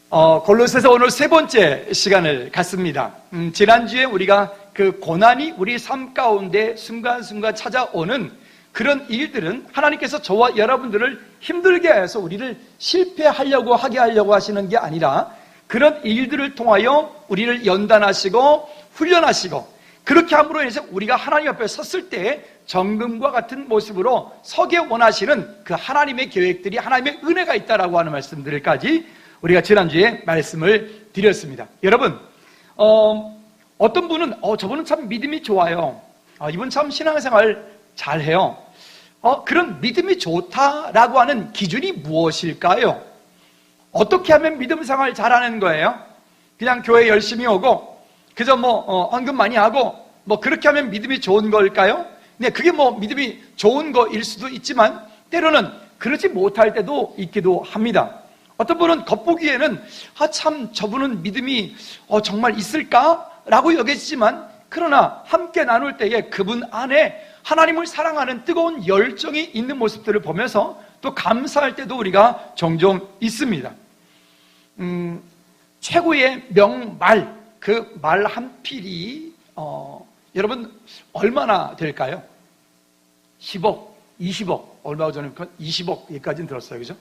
골로새서 오늘 세 번째 시간을 갖습니다. 지난주에 우리가 그 고난이 우리 삶 가운데 순간순간 찾아오는 그런 일들은 하나님께서 저와 여러분들을 힘들게 해서 우리를 실패하려고 하게 하려고 하시는 게 아니라 그런 일들을 통하여 우리를 연단하시고 훈련하시고 그렇게 함으로 인해서 우리가 하나님 앞에 섰을 때 정금과 같은 모습으로 서게 원하시는 그 하나님의 계획들이, 하나님의 은혜가 있다라고 하는 말씀들까지 우리가 지난주에 말씀을 드렸습니다. 여러분, 어떤 분은 저분은 참 믿음이 좋아요, 이분 참 신앙생활 잘해요, 그런 믿음이 좋다라고 하는 기준이 무엇일까요? 어떻게 하면 믿음 생활 잘하는 거예요? 그냥 교회 열심히 오고 그저 헌금 많이 하고 그렇게 하면 믿음이 좋은 걸까요? 네, 그게 믿음이 좋은 거일 수도 있지만 때로는 그렇지 못할 때도 있기도 합니다. 어떤 분은 겉보기에는 참 저분은 믿음이 정말 있을까라고 여겨지지만 그러나 함께 나눌 때에 그분 안에 하나님을 사랑하는 뜨거운 열정이 있는 모습들을 보면서 또 감사할 때도 우리가 종종 있습니다. 최고의 명말, 그 말 한 필이 여러분 얼마나 될까요? 10억, 20억, 얼마 전에 20억까지는 들었어요, 그죠?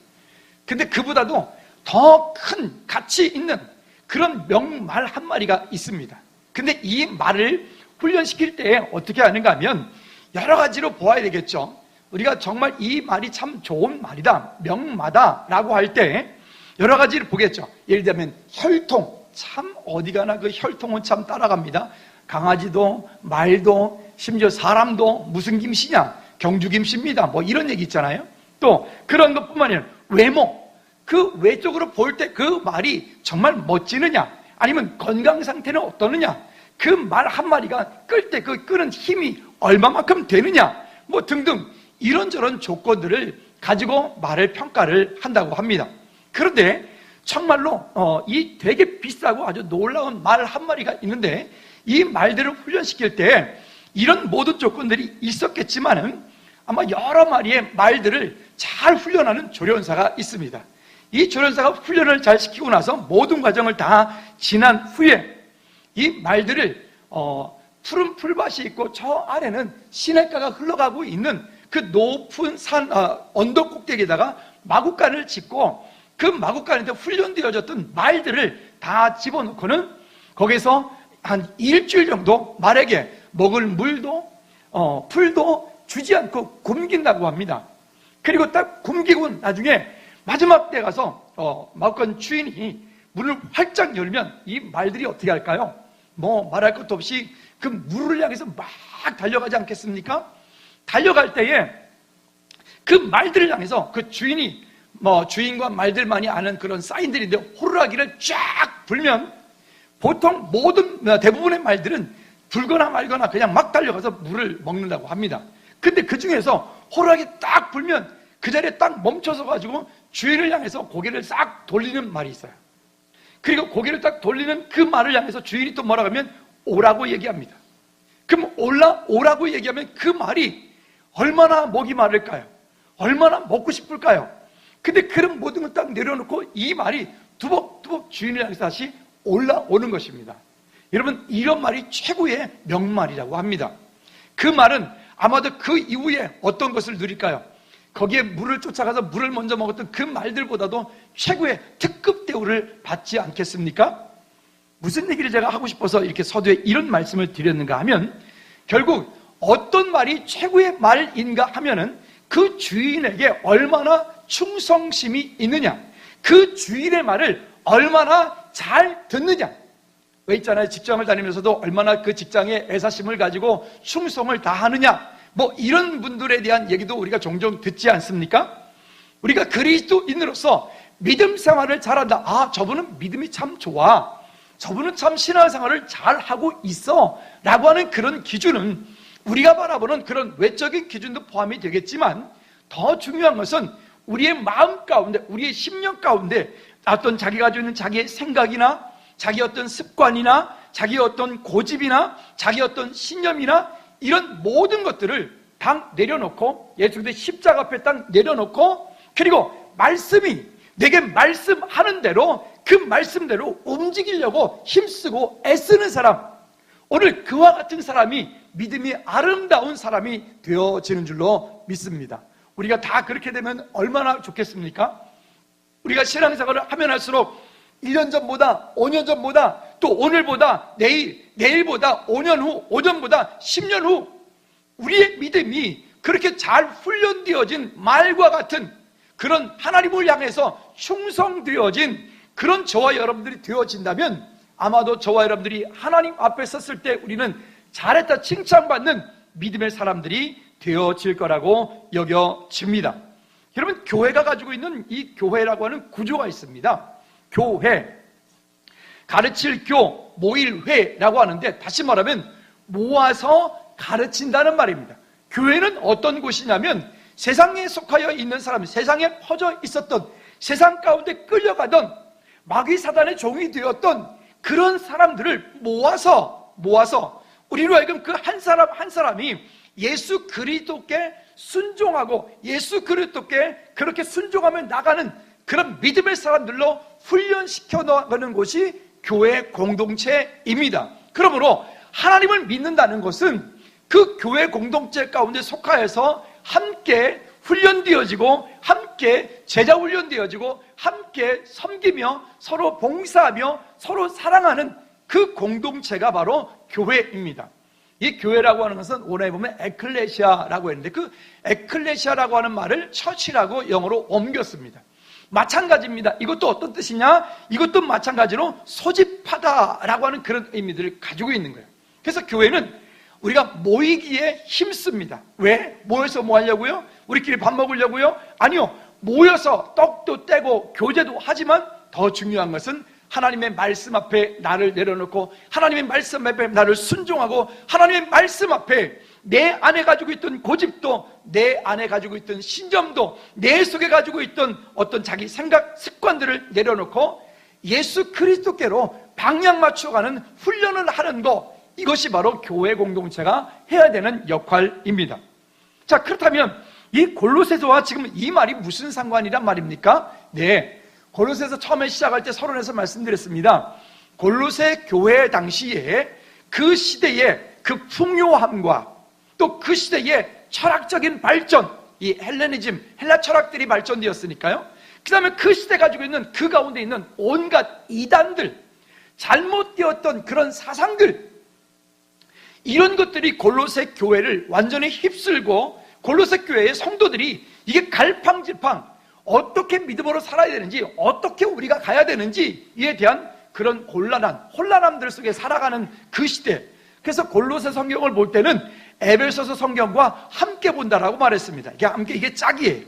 근데 그보다도 더 큰 가치 있는 그런 명말 한 마리가 있습니다. 근데 이 말을 훈련시킬 때 어떻게 하는가 하면 여러 가지로 보아야 되겠죠. 우리가 정말 이 말이 참 좋은 말이다, 명마다 라고 할 때 여러 가지를 보겠죠. 예를 들면 혈통, 참 어디 가나 그 혈통은 참 따라갑니다. 강아지도 말도 심지어 사람도 무슨 김씨냐, 경주 김씨입니다, 이런 얘기 있잖아요. 또 그런 것뿐만 아니라 외모, 그 외적으로 볼 때 그 말이 정말 멋지느냐, 아니면 건강 상태는 어떠느냐, 그 말 한마디가 끌 때 그 끄는 힘이 얼마만큼 되느냐, 등등 이런저런 조건들을 가지고 말을 평가를 한다고 합니다. 그런데 정말로 이 되게 비싸고 아주 놀라운 말 한마디가 있는데 이 말들을 훈련시킬 때 이런 모든 조건들이 있었겠지만은 아마 여러 마리의 말들을 잘 훈련하는 조련사가 있습니다. 이 조련사가 훈련을 잘 시키고 나서 모든 과정을 다 지난 후에 이 말들을 푸른 풀밭이 있고 저 아래는 시냇가가 흘러가고 있는 그 높은 산 언덕 꼭대기에다가 마구간을 짓고 그 마구간에 훈련되어졌던 말들을 다 집어넣고는 거기서 한 일주일 정도 말에게 먹을 물도 풀도 주지 않고 굶긴다고 합니다. 그리고 딱 굶기고 나중에 마지막 때 가서 마구간 주인이 문을 활짝 열면 이 말들이 어떻게 할까요? 말할 것도 없이 그 물을 향해서 막 달려가지 않겠습니까? 달려갈 때에 그 말들을 향해서 그 주인이 주인과 말들만이 아는 그런 사인들인데 호루라기를 쫙 불면 보통 대부분의 말들은 불거나 말거나 그냥 막 달려가서 물을 먹는다고 합니다. 근데 그 중에서 호루라기 딱 불면 그 자리에 딱 멈춰서 가지고 주인을 향해서 고개를 싹 돌리는 말이 있어요. 그리고 고개를 딱 돌리는 그 말을 향해서 주인이 또 뭐라고 하면 오라고 얘기합니다. 그럼 오라고 얘기하면 그 말이 얼마나 목이 마를까요? 얼마나 먹고 싶을까요? 근데 그런 모든 걸 딱 내려놓고 이 말이 두벅두벅 주인을 향해서 다시 올라오는 것입니다. 여러분, 이런 말이 최고의 명말이라고 합니다. 그 말은 아마도 그 이후에 어떤 것을 누릴까요? 거기에 물을 쫓아가서 물을 먼저 먹었던 그 말들보다도 최고의 특급 대우를 받지 않겠습니까? 무슨 얘기를 제가 하고 싶어서 이렇게 서두에 이런 말씀을 드렸는가 하면 결국 어떤 말이 최고의 말인가 하면은 그 주인에게 얼마나 충성심이 있느냐, 그 주인의 말을 얼마나 잘 듣느냐. 왜 있잖아요, 직장을 다니면서도 얼마나 그 직장에 애사심을 가지고 충성을 다하느냐, 이런 분들에 대한 얘기도 우리가 종종 듣지 않습니까? 우리가 그리스도인으로서 믿음 생활을 잘한다, 저분은 믿음이 참 좋아, 저분은 참 신앙생활을 잘하고 있어 라고 하는 그런 기준은 우리가 바라보는 그런 외적인 기준도 포함이 되겠지만 더 중요한 것은 우리의 마음 가운데, 우리의 심령 가운데 어떤 자기가 가지고 있는 자기의 생각이나 자기 어떤 습관이나 자기 어떤 고집이나 자기 어떤 신념이나 이런 모든 것들을 딱 내려놓고 예수 그리스도의 십자가 앞에 딱 내려놓고 그리고 말씀이 내게 말씀하는 대로 그 말씀대로 움직이려고 힘쓰고 애쓰는 사람, 오늘 그와 같은 사람이 믿음이 아름다운 사람이 되어지는 줄로 믿습니다. 우리가 다 그렇게 되면 얼마나 좋겠습니까? 우리가 신앙생활을 하면 할수록 1년 전보다 5년 전보다 또 오늘보다 내일보다 5년 후 5년보다 10년 후 우리의 믿음이 그렇게 잘 훈련되어진 말과 같은 그런 하나님을 향해서 충성되어진 그런 저와 여러분들이 되어진다면 아마도 저와 여러분들이 하나님 앞에 섰을 때 우리는 잘했다 칭찬받는 믿음의 사람들이 되어질 거라고 여겨집니다. 여러분, 교회가 가지고 있는 이 교회라고 하는 구조가 있습니다. 교회, 가르칠 교, 모일 회라고 하는데 다시 말하면 모아서 가르친다는 말입니다. 교회는 어떤 곳이냐면 세상에 속하여 있는 사람, 세상에 퍼져 있었던, 세상 가운데 끌려가던 마귀 사단의 종이 되었던 그런 사람들을 모아서 우리로 하여금 그 한 사람 한 사람이 예수 그리스도께 순종하고 예수 그리스도께 그렇게 순종하며 나가는 그런 믿음의 사람들로 훈련시켜 나가는 곳이 교회 공동체입니다. 그러므로 하나님을 믿는다는 것은 그 교회 공동체 가운데 속하여서 함께 훈련되어지고 함께 제자 훈련되어지고 함께 섬기며 서로 봉사하며 서로 사랑하는 그 공동체가 바로 교회입니다. 이 교회라고 하는 것은 원어에 보면 에클레시아라고 했는데 그 에클레시아라고 하는 말을 처치라고 영어로 옮겼습니다. 마찬가지입니다. 이것도 어떤 뜻이냐? 이것도 마찬가지로 소집하다라고 하는 그런 의미들을 가지고 있는 거예요. 그래서 교회는 우리가 모이기에 힘씁니다. 왜? 모여서 뭐 하려고요? 우리끼리 밥 먹으려고요? 아니요. 모여서 떡도 떼고 교제도 하지만 더 중요한 것은 하나님의 말씀 앞에 나를 내려놓고 하나님의 말씀 앞에 나를 순종하고 하나님의 말씀 앞에 내 안에 가지고 있던 고집도 내 안에 가지고 있던 신념도 내 속에 가지고 있던 어떤 자기 생각 습관들을 내려놓고 예수 그리스도께로 방향 맞춰가는 훈련을 하는 것, 이것이 바로 교회 공동체가 해야 되는 역할입니다. 자, 그렇다면 이 골로새서와 지금 이 말이 무슨 상관이란 말입니까? 네, 골로새서 처음에 시작할 때 서론에서 말씀드렸습니다. 골로새 교회 당시에 그 시대의 그 풍요함과 또 그 시대의 철학적인 발전, 이 헬레니즘, 헬라 철학들이 발전되었으니까요. 그 다음에 그 시대 가지고 있는 그 가운데 있는 온갖 이단들, 잘못되었던 그런 사상들, 이런 것들이 골로새 교회를 완전히 휩쓸고 골로새 교회의 성도들이 이게 갈팡질팡 어떻게 믿음으로 살아야 되는지, 어떻게 우리가 가야 되는지에 대한 그런 혼란함들 속에 살아가는 그 시대. 그래서 골로새 성경을 볼 때는 에베소서 성경과 함께 본다라고 말했습니다. 이게 짝이에요.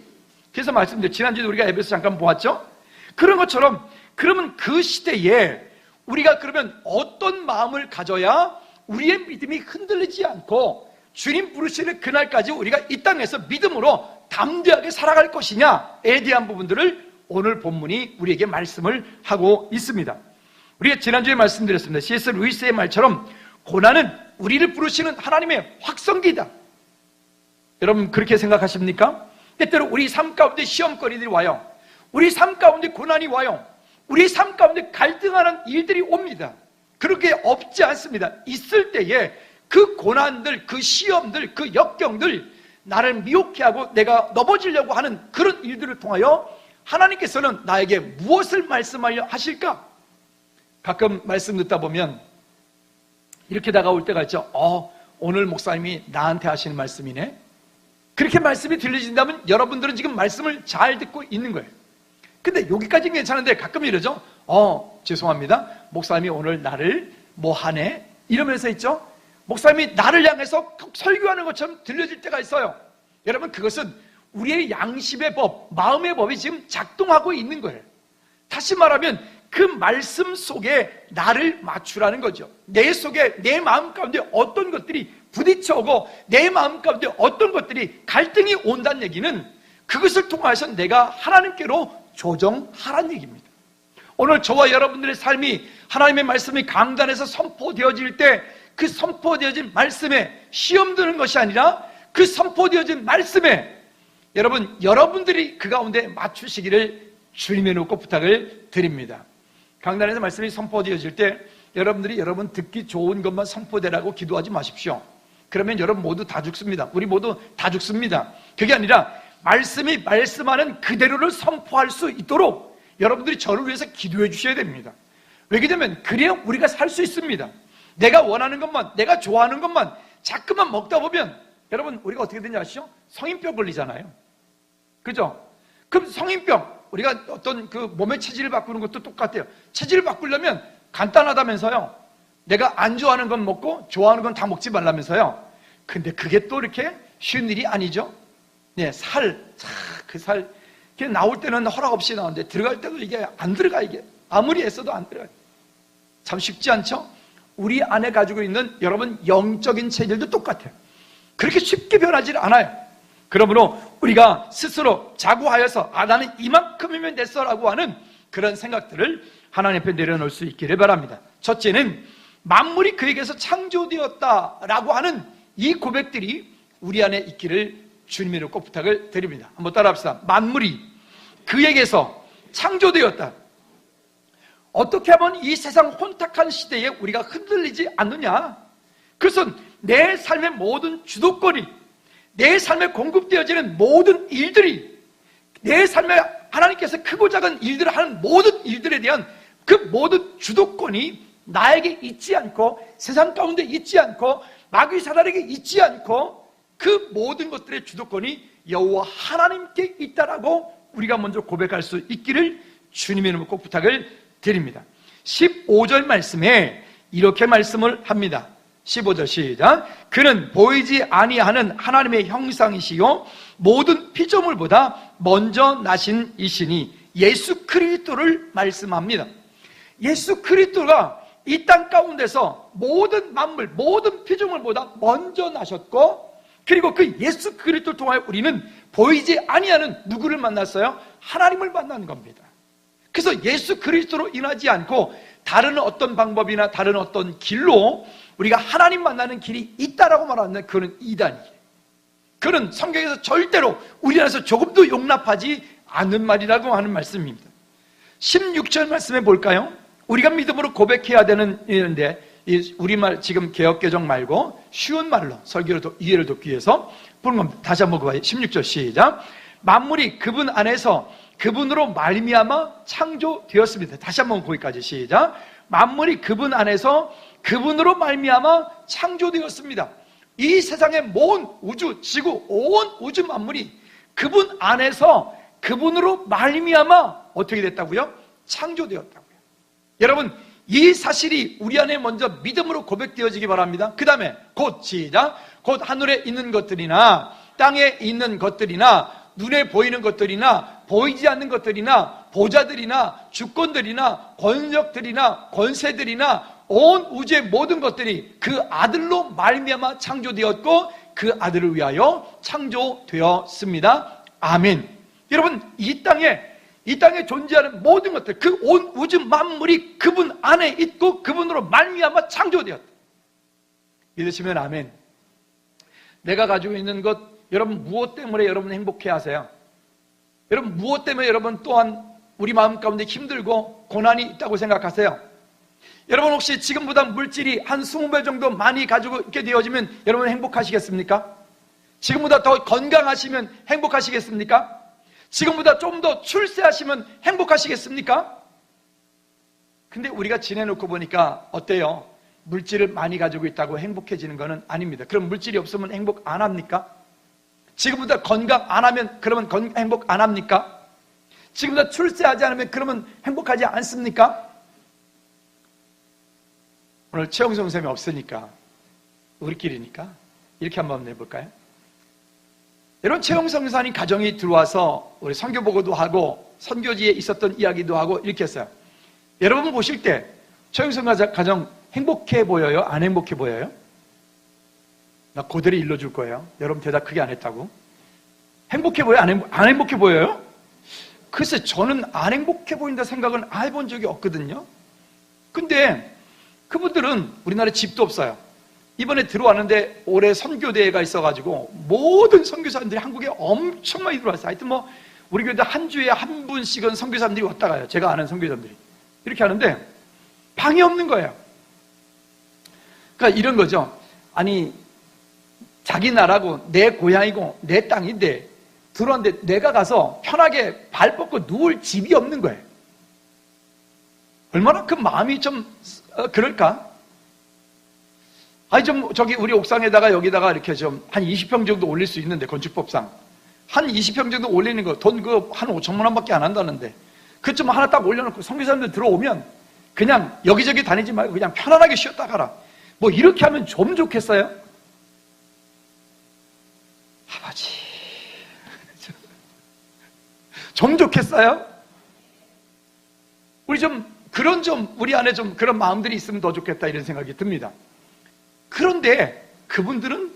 그래서 말씀드렸죠. 지난주에 우리가 에베소 잠깐 보았죠? 그런 것처럼 그러면 그 시대에 우리가 그러면 어떤 마음을 가져야 우리의 믿음이 흔들리지 않고 주님 부르시는 그날까지 우리가 이 땅에서 믿음으로 담대하게 살아갈 것이냐에 대한 부분들을 오늘 본문이 우리에게 말씀을 하고 있습니다. 우리가 지난주에 말씀드렸습니다. C.S. 루이스의 말처럼 고난은 우리를 부르시는 하나님의 확성기다. 여러분 그렇게 생각하십니까? 때때로 우리 삶 가운데 시험거리들이 와요. 우리 삶 가운데 고난이 와요. 우리 삶 가운데 갈등하는 일들이 옵니다. 그렇게 없지 않습니다. 있을 때에 그 고난들, 그 시험들, 그 역경들, 나를 미혹해 하고 내가 넘어지려고 하는 그런 일들을 통하여 하나님께서는 나에게 무엇을 말씀하려 하실까? 가끔 말씀 듣다 보면 이렇게 다가올 때가 있죠. 오늘 목사님이 나한테 하시는 말씀이네. 그렇게 말씀이 들려진다면 여러분들은 지금 말씀을 잘 듣고 있는 거예요. 근데 여기까지는 괜찮은데 가끔 이러죠. 죄송합니다. 목사님이 오늘 나를 뭐 하네? 이러면서 있죠. 목사님이 나를 향해서 설교하는 것처럼 들려질 때가 있어요. 여러분 그것은 우리의 양심의 법, 마음의 법이 지금 작동하고 있는 거예요. 다시 말하면 그 말씀 속에 나를 맞추라는 거죠. 내 속에 내 마음 가운데 어떤 것들이 부딪혀오고 내 마음 가운데 어떤 것들이 갈등이 온다는 얘기는 그것을 통해서 내가 하나님께로 조정하라는 얘기입니다. 오늘 저와 여러분들의 삶이 하나님의 말씀이 강단에서 선포되어질 때 그 선포되어진 말씀에 시험 드는 것이 아니라 그 선포되어진 말씀에 여러분들이 그 가운데 맞추시기를 주님의 놓고 부탁을 드립니다. 강단에서 말씀이 선포되어질 때 여러분들이 여러분 듣기 좋은 것만 선포되라고 기도하지 마십시오. 그러면 여러분 모두 다 죽습니다. 우리 모두 다 죽습니다. 그게 아니라 말씀이 말씀하는 그대로를 선포할 수 있도록 여러분들이 저를 위해서 기도해 주셔야 됩니다. 왜냐하면 그래야 우리가 살 수 있습니다. 내가 원하는 것만, 내가 좋아하는 것만 자꾸만 먹다 보면 여러분 우리가 어떻게 되는지 아시죠? 성인병 걸리잖아요. 그죠? 그럼 성인병, 우리가 어떤 그 몸의 체질을 바꾸는 것도 똑같아요. 체질을 바꾸려면 간단하다면서요. 내가 안 좋아하는 건 먹고 좋아하는 건 다 먹지 말라면서요. 근데 그게 또 이렇게 쉬운 일이 아니죠. 네, 그 살, 그게 나올 때는 허락 없이 나오는데 들어갈 때도 이게 안 들어가, 이게. 아무리 애써도 안 들어가요. 참 쉽지 않죠? 우리 안에 가지고 있는 여러분 영적인 체질도 똑같아요. 그렇게 쉽게 변하지 않아요. 그러므로 우리가 스스로 자고하여서 나는 이만큼이면 됐어라고 하는 그런 생각들을 하나님 앞에 내려놓을 수 있기를 바랍니다. 첫째는 만물이 그에게서 창조되었다라고 하는 이 고백들이 우리 안에 있기를 주님으로 꼭 부탁을 드립니다. 한번 따라합시다. 만물이 그에게서 창조되었다. 어떻게 하면 이 세상 혼탁한 시대에 우리가 흔들리지 않느냐? 그것은 내 삶의 모든 주도권이, 내 삶에 공급되어지는 모든 일들이, 내 삶에 하나님께서 크고 작은 일들을 하는 모든 일들에 대한 그 모든 주도권이 나에게 있지 않고, 세상 가운데 있지 않고, 마귀 사단에게 있지 않고, 그 모든 것들의 주도권이 여호와 하나님께 있다라고 우리가 먼저 고백할 수 있기를 주님의 이름으로 꼭 부탁을 드립니다. 15절 말씀에 이렇게 말씀을 합니다. 15절 시작. 그는 보이지 아니하는 하나님의 형상이시요 모든 피조물보다 먼저 나신 이시니 예수 그리스도를 말씀합니다. 예수 그리스도가 이 땅 가운데서 모든 만물, 모든 피조물보다 먼저 나셨고, 그리고 그 예수 그리스도를 통하여 우리는 보이지 아니하는 누구를 만났어요? 하나님을 만난 겁니다. 그래서 예수 그리스도로 인하지 않고 다른 어떤 방법이나 다른 어떤 길로 우리가 하나님 만나는 길이 있다라고 말하는 그는 이단이에요. 그는 성경에서 절대로 우리 안에서 조금도 용납하지 않는 말이라고 하는 말씀입니다. 16절 말씀에 볼까요? 우리가 믿음으로 고백해야 되는 일인데, 우리말 지금 개역개정 말고 쉬운 말로 설교를 이해를 돕기 위해서 보는 겁니다. 다시 한번 봐요. 16절 시작. 만물이 그분 안에서 그분으로 말미암아 창조되었습니다. 다시 한번 거기까지 시작. 만물이 그분 안에서 그분으로 말미암아 창조되었습니다. 이 세상의 모든 우주, 지구, 온 우주 만물이 그분 안에서 그분으로 말미암아 어떻게 됐다고요? 창조되었다고요. 여러분, 이 사실이 우리 안에 먼저 믿음으로 고백되어지기 바랍니다. 그 다음에 곧 시작. 곧 하늘에 있는 것들이나 땅에 있는 것들이나 눈에 보이는 것들이나 보이지 않는 것들이나 보좌들이나 주권들이나 권력들이나 권세들이나 온 우주의 모든 것들이 그 아들로 말미암아 창조되었고 그 아들을 위하여 창조되었습니다. 아멘. 여러분, 이 땅에 존재하는 모든 것들, 그 온 우주 만물이 그분 안에 있고 그분으로 말미암아 창조되었다. 믿으시면 아멘. 내가 가지고 있는 것, 여러분 무엇 때문에 여러분 행복해 하세요? 여러분 무엇 때문에 여러분 또한 우리 마음 가운데 힘들고 고난이 있다고 생각하세요? 여러분 혹시 지금보다 물질이 한 20배 정도 많이 가지고 있게 되어지면 여러분 행복하시겠습니까? 지금보다 더 건강하시면 행복하시겠습니까? 지금보다 좀 더 출세하시면 행복하시겠습니까? 근데 우리가 지내놓고 보니까 어때요? 물질을 많이 가지고 있다고 행복해지는 것은 아닙니다. 그럼 물질이 없으면 행복 안 합니까? 지금보다 건강 안 하면 그러면 행복 안 합니까? 지금보다 출세하지 않으면 그러면 행복하지 않습니까? 오늘 최영성 선생님이 없으니까 우리끼리니까 이렇게 한번 해볼까요? 여러분, 최영성 선생님 가정이 들어와서 우리 선교 보고도 하고 선교지에 있었던 이야기도 하고 이렇게 했어요. 여러분 보실 때 최영성 가정 행복해 보여요? 안 행복해 보여요? 나 그대로 일러줄 거예요. 여러분 대답 크게 안 했다고. 행복해 보여요? 안 행복해 보여요? 글쎄, 저는 안 행복해 보인다 생각은 해본 적이 없거든요. 근데 그분들은 우리나라에 집도 없어요. 이번에 들어왔는데 올해 선교대회가 있어가지고 모든 선교사님들이 한국에 엄청 많이 들어왔어요. 하여튼 우리 교회도 한 주에 한 분씩은 선교사님들이 왔다 가요. 제가 아는 선교사님들이. 이렇게 하는데 방이 없는 거예요. 그러니까 이런 거죠. 아니, 자기 나라고 내 고향이고 내 땅인데 들어왔는데 내가 가서 편하게 발 뻗고 누울 집이 없는 거예요. 얼마나 그 마음이 좀 그럴까? 아니, 좀 저기 우리 옥상에다가 여기다가 이렇게 좀 한 20평 정도 올릴 수 있는데, 건축법상 한 20평 정도 올리는 거 돈 한 5천만 원밖에 안 한다는데, 그 좀 하나 딱 올려놓고 선교사님들 들어오면 그냥 여기저기 다니지 말고 그냥 편안하게 쉬었다 가라, 뭐 이렇게 하면 좀 좋겠어요? 아버지, 좀 좋겠어요? 우리 우리 안에 좀 그런 마음들이 있으면 더 좋겠다, 이런 생각이 듭니다. 그런데 그분들은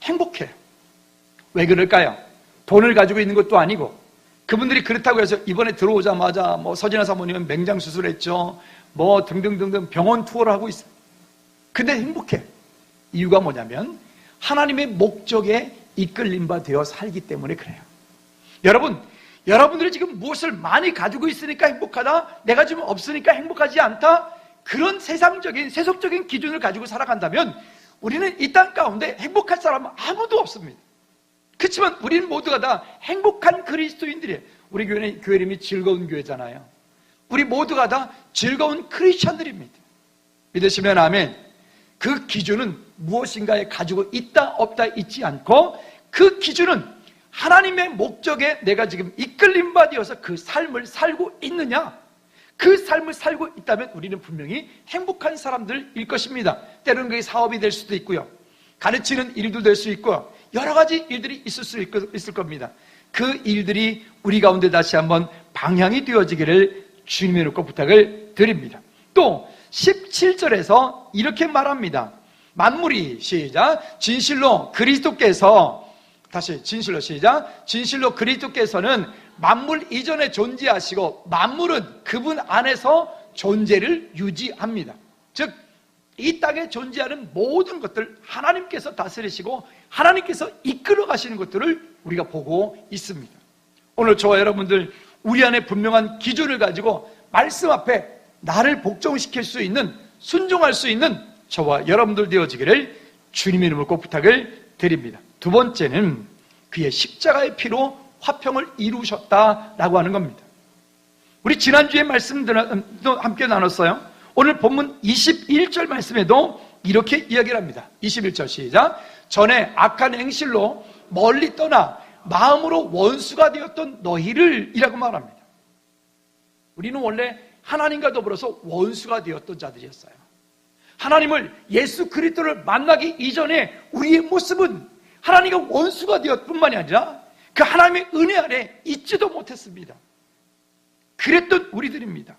행복해요. 왜 그럴까요? 돈을 가지고 있는 것도 아니고, 그분들이 그렇다고 해서 이번에 들어오자마자 뭐 서진아 사모님은 맹장 수술했죠, 뭐 등등등등 병원 투어를 하고 있어요. 근데 행복해. 이유가 뭐냐면 하나님의 목적에 이끌림 바 되어 살기 때문에 그래요. 여러분들이 지금 무엇을 많이 가지고 있으니까 행복하다, 내가 지금 없으니까 행복하지 않다, 그런 세상적인 세속적인 기준을 가지고 살아간다면 우리는 이 땅 가운데 행복할 사람은 아무도 없습니다. 그렇지만 우리는 모두가 다 행복한 그리스도인들이에요. 우리 교회 이름이 즐거운 교회잖아요. 우리 모두가 다 즐거운 크리스천들입니다. 믿으시면 아멘. 그 기준은 무엇인가에 가지고 있다 없다 있지 않고, 그 기준은 하나님의 목적에 내가 지금 이끌림 받아서 그 삶을 살고 있느냐, 그 삶을 살고 있다면 우리는 분명히 행복한 사람들일 것입니다. 때로는 그게 사업이 될 수도 있고요, 가르치는 일도 될 수 있고요, 여러 가지 일들이 있을 겁니다. 그 일들이 우리 가운데 다시 한번 방향이 되어지기를 주님의 이름으로 부탁을 드립니다. 또 17절에서 이렇게 말합니다. 만물이, 시작, 진실로 그리스도께서, 다시 진실로, 시작, 진실로 그리스도께서는 만물 이전에 존재하시고 만물은 그분 안에서 존재를 유지합니다. 즉, 이 땅에 존재하는 모든 것들 하나님께서 다스리시고 하나님께서 이끌어 가시는 것들을 우리가 보고 있습니다. 오늘 저와 여러분들, 우리 안에 분명한 기준을 가지고 말씀 앞에 나를 복종시킬 수 있는, 순종할 수 있는 저와 여러분들 되어지기를 주님의 이름으로 꼭 부탁을 드립니다. 두 번째는 그의 십자가의 피로 화평을 이루셨다라고 하는 겁니다. 우리 지난주에 말씀도 함께 나눴어요. 오늘 본문 21절 말씀에도 이렇게 이야기를 합니다. 21절 시작. 전에 악한 행실로 멀리 떠나 마음으로 원수가 되었던 너희를 이라고 말합니다. 우리는 원래 하나님과 더불어서 원수가 되었던 자들이었어요. 하나님을, 예수 그리스도를 만나기 이전에 우리의 모습은 하나님과 원수가 되었 뿐만이 아니라 그 하나님의 은혜 안에 있지도 못했습니다. 그랬던 우리들입니다.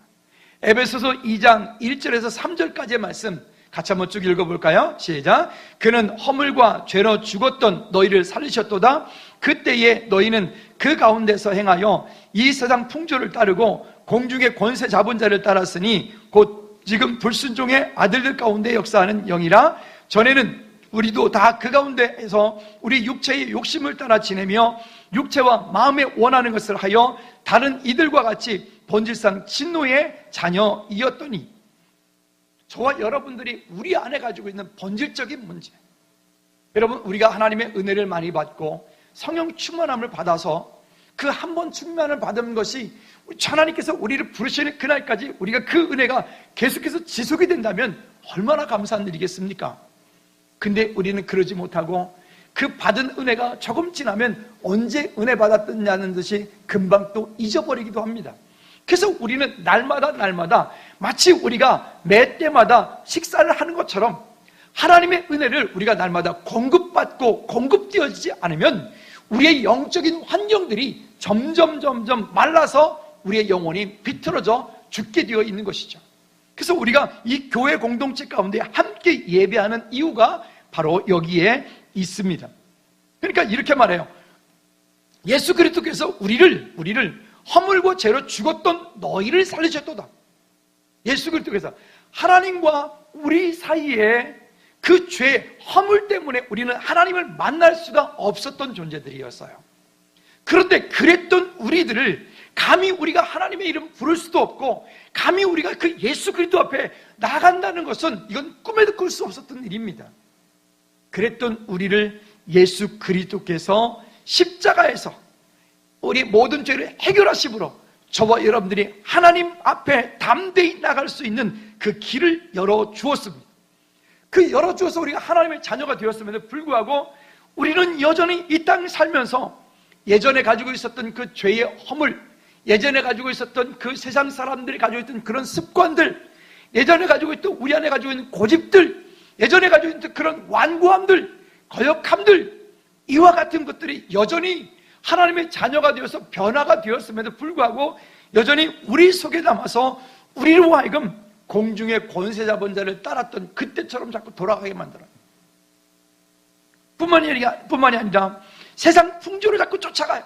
에베소서 2장 1절에서 3절까지의 말씀 같이 한번 쭉 읽어볼까요? 시작. 그는 허물과 죄로 죽었던 너희를 살리셨도다. 그때에 너희는 그 가운데서 행하여 이 세상 풍조를 따르고 공중의 권세 잡은 자를 따랐으니 곧 지금 불순종의 아들들 가운데 역사하는 영이라. 전에는 우리도 다 그 가운데에서 우리 육체의 욕심을 따라 지내며 육체와 마음에 원하는 것을 하여 다른 이들과 같이 본질상 진노의 자녀이었더니. 저와 여러분들이 우리 안에 가지고 있는 본질적인 문제, 여러분, 우리가 하나님의 은혜를 많이 받고 성령 충만함을 받아서 그 한 번 충만을 받은 것이 하나님께서 우리를 부르시는 그날까지 우리가 그 은혜가 계속해서 지속이 된다면 얼마나 감사한 일이겠습니까? 근데 우리는 그러지 못하고 그 받은 은혜가 조금 지나면 언제 은혜 받았느냐는 듯이 금방 또 잊어버리기도 합니다. 그래서 우리는 날마다 마치 우리가 매 때마다 식사를 하는 것처럼 하나님의 은혜를 우리가 날마다 공급받고 공급되어지지 않으면 우리의 영적인 환경들이 점점 말라서 우리의 영혼이 비틀어져 죽게 되어 있는 것이죠. 그래서 우리가 이 교회 공동체 가운데 함께 예배하는 이유가 바로 여기에 있습니다. 그러니까 이렇게 말해요. 예수 그리스도께서 우리를 허물과 죄로 죽었던 너희를 살리셨도다. 예수 그리스도께서 하나님과 우리 사이에 그 죄, 허물 때문에 우리는 하나님을 만날 수가 없었던 존재들이었어요. 그런데 그랬던 우리들을 감히 우리가 하나님의 이름 부를 수도 없고 감히 우리가 그 예수 그리스도 앞에 나간다는 것은 이건 꿈에도 꿀 수 없었던 일입니다. 그랬던 우리를 예수 그리스도께서 십자가에서 우리 모든 죄를 해결하심으로 저와 여러분들이 하나님 앞에 담대히 나갈 수 있는 그 길을 열어주었습니다. 그 열어주어서 우리가 하나님의 자녀가 되었음에도 불구하고 우리는 여전히 이 땅을 살면서 예전에 가지고 있었던 그 죄의 허물, 예전에 가지고 있었던 그 세상 사람들이 가지고 있던 그런 습관들, 예전에 가지고 있던 우리 안에 가지고 있는 고집들, 예전에 가지고 있던 그런 완고함들, 거역함들, 이와 같은 것들이 여전히 하나님의 자녀가 되어서 변화가 되었음에도 불구하고 여전히 우리 속에 남아서 우리로 하여금 공중의 권세 잡은 자를 따랐던 그때처럼 자꾸 돌아가게 만들어요. 뿐만이 아니라 세상 풍조를 자꾸 쫓아가요.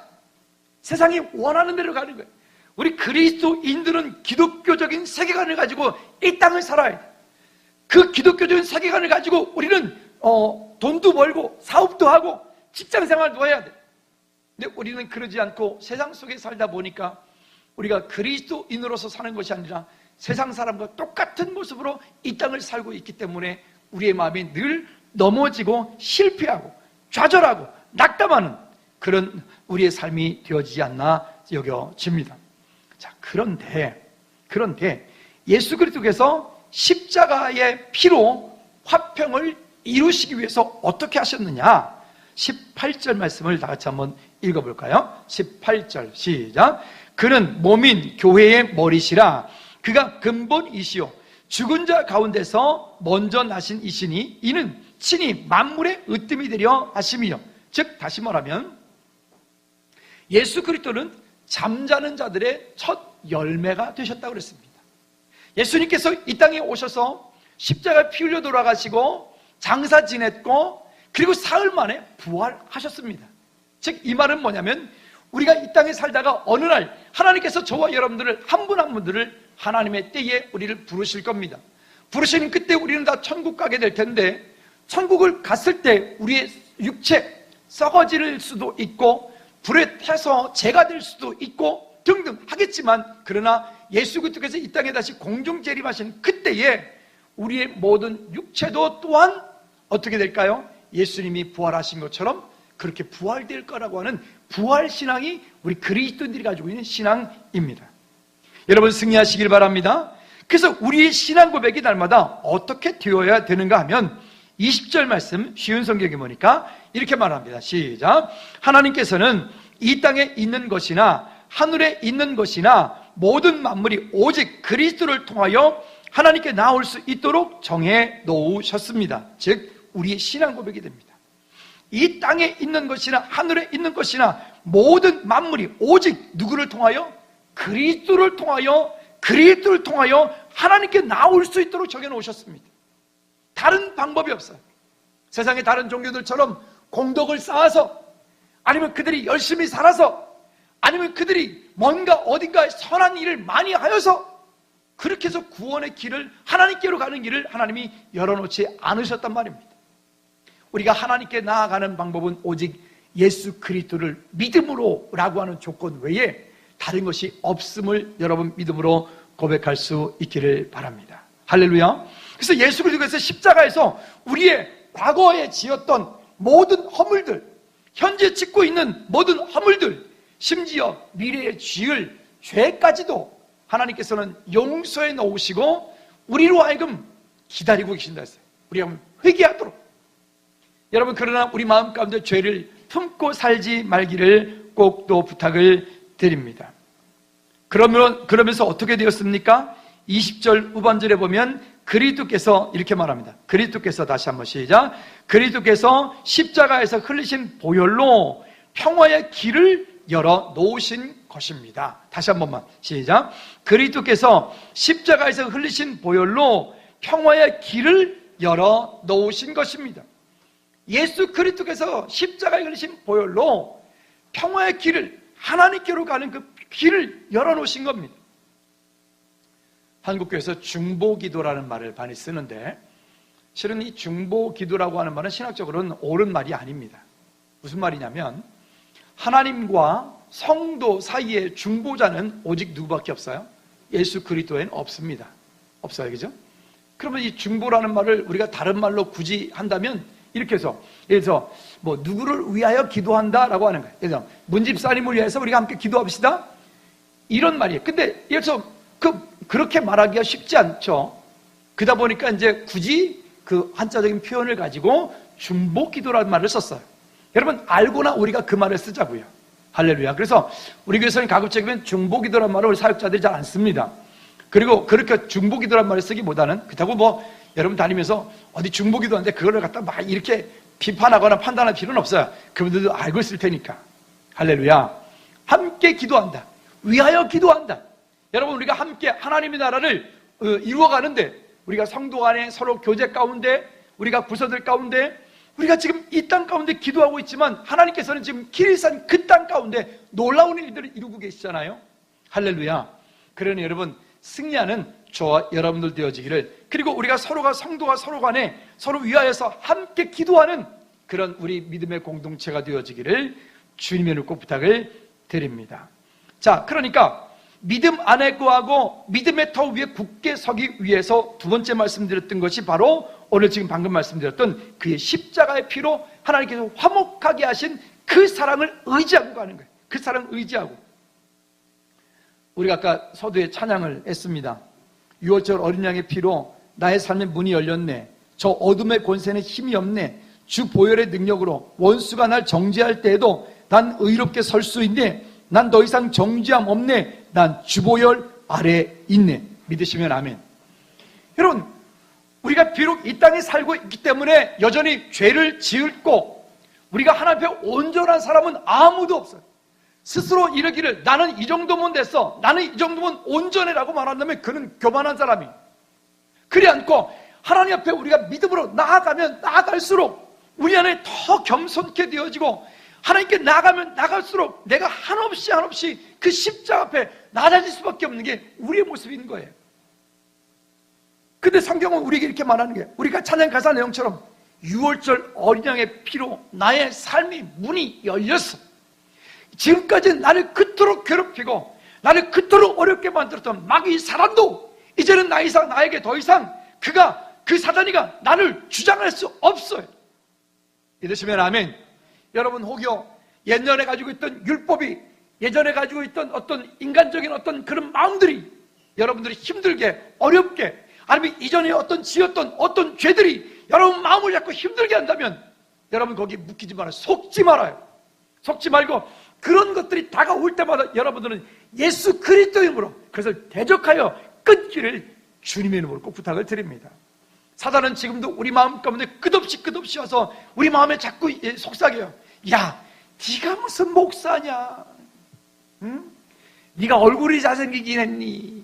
세상이 원하는 대로 가는 거예요. 우리 그리스도인들은 기독교적인 세계관을 가지고 이 땅을 살아야 돼요. 그 기독교적인 세계관을 가지고 우리는 돈도 벌고 사업도 하고 직장생활도 해야 돼요. 근데 우리는 그러지 않고 세상 속에 살다 보니까 우리가 그리스도인으로서 사는 것이 아니라 세상 사람과 똑같은 모습으로 이 땅을 살고 있기 때문에 우리의 마음이 늘 넘어지고 실패하고 좌절하고 낙담하는 그런 우리의 삶이 되어지지 않나 여겨집니다. 자, 그런데 예수 그리스도께서 십자가의 피로 화평을 이루시기 위해서 어떻게 하셨느냐? 18절 말씀을 다 같이 한번 읽어볼까요? 18절 시작. 그는 몸인 교회의 머리시라. 그가 근본이시요 죽은 자 가운데서 먼저 나신 이시니 이는 친히 만물의 으뜸이 되려 하심이요. 즉 다시 말하면 예수 그리스도는 잠자는 자들의 첫 열매가 되셨다고 그랬습니다. 예수님께서 이 땅에 오셔서 십자가에 피 흘려 돌아가시고 장사 지냈고 그리고 사흘 만에 부활하셨습니다. 즉 이 말은 뭐냐면 우리가 이 땅에 살다가 어느 날 하나님께서 저와 여러분들을 한 분 한 분들을 하나님의 때에 우리를 부르실 겁니다. 부르시는 그때 우리는 다 천국 가게 될 텐데 천국을 갔을 때 우리의 육체 썩어질 수도 있고 불에 타서 재가 될 수도 있고 등등 하겠지만 그러나 예수 그리스도께서 이 땅에 다시 공중 재림하신 그때에 우리의 모든 육체도 또한 어떻게 될까요? 예수님이 부활하신 것처럼 그렇게 부활될 거라고 하는 부활신앙이 우리 그리스도인들이 가지고 있는 신앙입니다. 여러분 승리하시길 바랍니다. 그래서 우리의 신앙 고백이 날마다 어떻게 되어야 되는가 하면 20절 말씀 쉬운 성경에 보니까 이렇게 말합니다. 시작. 하나님께서는 이 땅에 있는 것이나 하늘에 있는 것이나 모든 만물이 오직 그리스도를 통하여 하나님께 나올 수 있도록 정해 놓으셨습니다. 즉 우리의 신앙 고백이 됩니다. 이 땅에 있는 것이나 하늘에 있는 것이나 모든 만물이 오직 누구를 통하여? 그리스도를 통하여 하나님께 나올 수 있도록 정해 놓으셨습니다. 다른 방법이 없어요. 세상의 다른 종교들처럼 공덕을 쌓아서 아니면 그들이 열심히 살아서 아니면 그들이 뭔가 어딘가에 선한 일을 많이 하여서 그렇게 해서 구원의 길을 하나님께로 가는 길을 하나님이 열어놓지 않으셨단 말입니다. 우리가 하나님께 나아가는 방법은 오직 예수 그리스도를 믿음으로라고 하는 조건 외에 다른 것이 없음을 여러분 믿음으로 고백할 수 있기를 바랍니다. 할렐루야. 그래서 예수 그리스도께서 십자가에서 우리의 과거에 지었던 모든 허물들, 현재 짓고 있는 모든 허물들, 심지어 미래에 지을 죄까지도 하나님께서는 용서해 놓으시고 우리로 하여금 기다리고 계신다 했어요. 우리가 회개하도록. 여러분 그러나 우리 마음 가운데 죄를 품고 살지 말기를 꼭 또 부탁을 드립니다. 그러면서 어떻게 되었습니까? 20절 후반절에 보면 그리스도께서 이렇게 말합니다. 그리스도께서 다시 한번 시작. 그리스도께서 십자가에서 흘리신 보혈로 평화의 길을 열어 놓으신 것입니다. 다시 한 번만 시작. 그리스도께서 십자가에서 흘리신 보혈로 평화의 길을 열어 놓으신 것입니다. 예수 그리스도께서 십자가에 흘리신 보혈로 평화의 길을 하나님께로 가는 그 길을 열어놓으신 겁니다. 한국교회에서 중보기도라는 말을 많이 쓰는데 실은 이 중보기도라고 하는 말은 신학적으로는 옳은 말이 아닙니다. 무슨 말이냐면 하나님과 성도 사이에 중보자는 오직 누구밖에 없어요? 예수 그리스도에는 없습니다. 없어요, 그죠? 그러면 이 중보라는 말을 우리가 다른 말로 굳이 한다면 이렇게 해서, 예를 들어서 뭐 누구를 위하여 기도한다라고 하는 거예요. 예를 들어서 문집사님을 위해서 우리가 함께 기도합시다, 이런 말이에요. 근데 예를 들어서 그렇게 말하기가 쉽지 않죠. 그러다 보니까 이제 굳이 그 한자적인 표현을 가지고 중보 기도라는 말을 썼어요. 여러분, 알고나 우리가 그 말을 쓰자고요. 할렐루야. 그래서 우리 교회에서는 가급적이면 중보 기도라는 말을 사역자들이 잘 안 씁니다. 그리고 그렇게 중보 기도라는 말을 쓰기보다는, 그렇다고 뭐 여러분 다니면서 어디 중보 기도하는데 그거를 갖다 막 이렇게 비판하거나 판단할 필요는 없어요. 그분들도 알고 있을 테니까. 할렐루야. 함께 기도한다, 위하여 기도한다. 여러분, 우리가 함께 하나님의 나라를 이루어가는데, 우리가 성도 간에 서로 교제 가운데, 우리가 부서들 가운데, 우리가 지금 이 땅 가운데 기도하고 있지만 하나님께서는 지금 기리산 그 땅 가운데 놀라운 일들을 이루고 계시잖아요. 할렐루야. 그러니 여러분, 승리하는 저와 여러분들 되어지기를, 그리고 우리가 서로가, 성도가 서로 간에 서로 위하여서 함께 기도하는 그런 우리 믿음의 공동체가 되어지기를 주님의 이름으로 꼭 부탁을 드립니다. 자, 그러니까 믿음 안에 거하고 믿음의 터 위에 굳게 서기 위해서 두 번째 말씀드렸던 것이 바로 오늘 지금 방금 말씀드렸던 그의 십자가의 피로 하나님께서 화목하게 하신 그 사랑을 의지하고 가는 거예요. 그 사랑을 의지하고. 우리가 아까 서두에 찬양을 했습니다. 6월절 어린 양의 피로 나의 삶의 문이 열렸네. 저 어둠의 권세는 힘이 없네. 주 보혈의 능력으로 원수가 날 정죄할 때에도 난 의롭게 설 수 있네. 난 더 이상 정죄함 없네. 난 주보혈 아래 있네. 믿으시면 아멘. 여러분, 우리가 비록 이 땅에 살고 있기 때문에 여전히 죄를 지을고 우리가 하나님 앞에 온전한 사람은 아무도 없어요. 스스로 이르기를 나는 이 정도면 됐어, 나는 이 정도면 온전해라고 말한다면 그는 교만한 사람이. 그리 않고 하나님 앞에 우리가 믿음으로 나아가면 나아갈수록 우리 안에 더 겸손케 되어지고, 하나님께 나아가면 나갈수록 내가 한없이 그 십자가 앞에 낮아질 수밖에 없는 게 우리의 모습인 거예요. 근데 성경은 우리에게 이렇게 말하는 거예요. 우리가 찬양 가사 내용처럼 6월절 어린 양의 피로 나의 삶의 문이 열렸어. 지금까지 나를 그토록 괴롭히고 나를 그토록 어렵게 만들었던 마귀 사단도 이제는 나에게 더 이상 그 사단이가 나를 주장할 수 없어요. 믿으시면 아멘. 여러분, 혹여 예전에 가지고 있던 율법이, 예전에 가지고 있던 어떤 인간적인 어떤 그런 마음들이 여러분들이 힘들게, 어렵게, 아니면 이전에 지었던 어떤 죄들이 여러분 마음을 자꾸 힘들게 한다면 여러분 거기 묶이지 말아요. 속지 말아요. 속지 말고 그런 것들이 다가올 때마다 여러분들은 예수 그리스도의 이름으로 그것을 대적하여 끊기를 주님의 이름으로 꼭 부탁을 드립니다. 사단은 지금도 우리 마음 가운데 끝없이 와서 우리 마음에 자꾸 속삭여요. 야, 네가 무슨 목사냐? 응? 네가 얼굴이 잘생기긴 했니?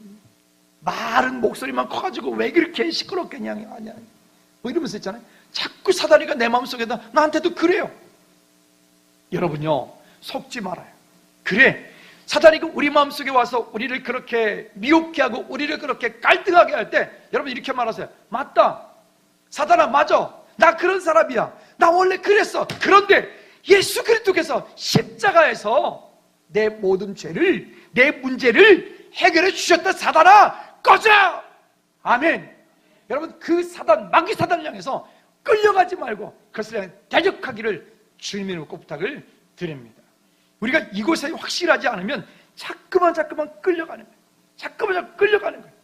말은 목소리만 커가지고 왜 그렇게 시끄럽겠냐? 아니야. 뭐 이러면서 있잖아요. 자꾸 사단이가 내 마음속에다 나한테도 그래요. 여러분요, 속지 말아요. 그래, 사단이가 우리 마음속에 와서 우리를 그렇게 미혹게 하고 우리를 그렇게 깔등하게 할 때 여러분 이렇게 말하세요. 맞다, 사단아, 맞아, 나 그런 사람이야, 나 원래 그랬어. 그런데 예수 그리스도께서 십자가에서 내 모든 죄를, 내 문제를 해결해 주셨다. 사단아, 꺼져! 아멘. 여러분, 그 사단, 마귀 사단을 향해서 끌려가지 말고 그것을 향해 대적하기를 주님의 이름으로 꼭 부탁을 드립니다. 우리가 이곳에 확실하지 않으면 자꾸만 끌려가는 거예요. 자꾸만 끌려가는 거예요.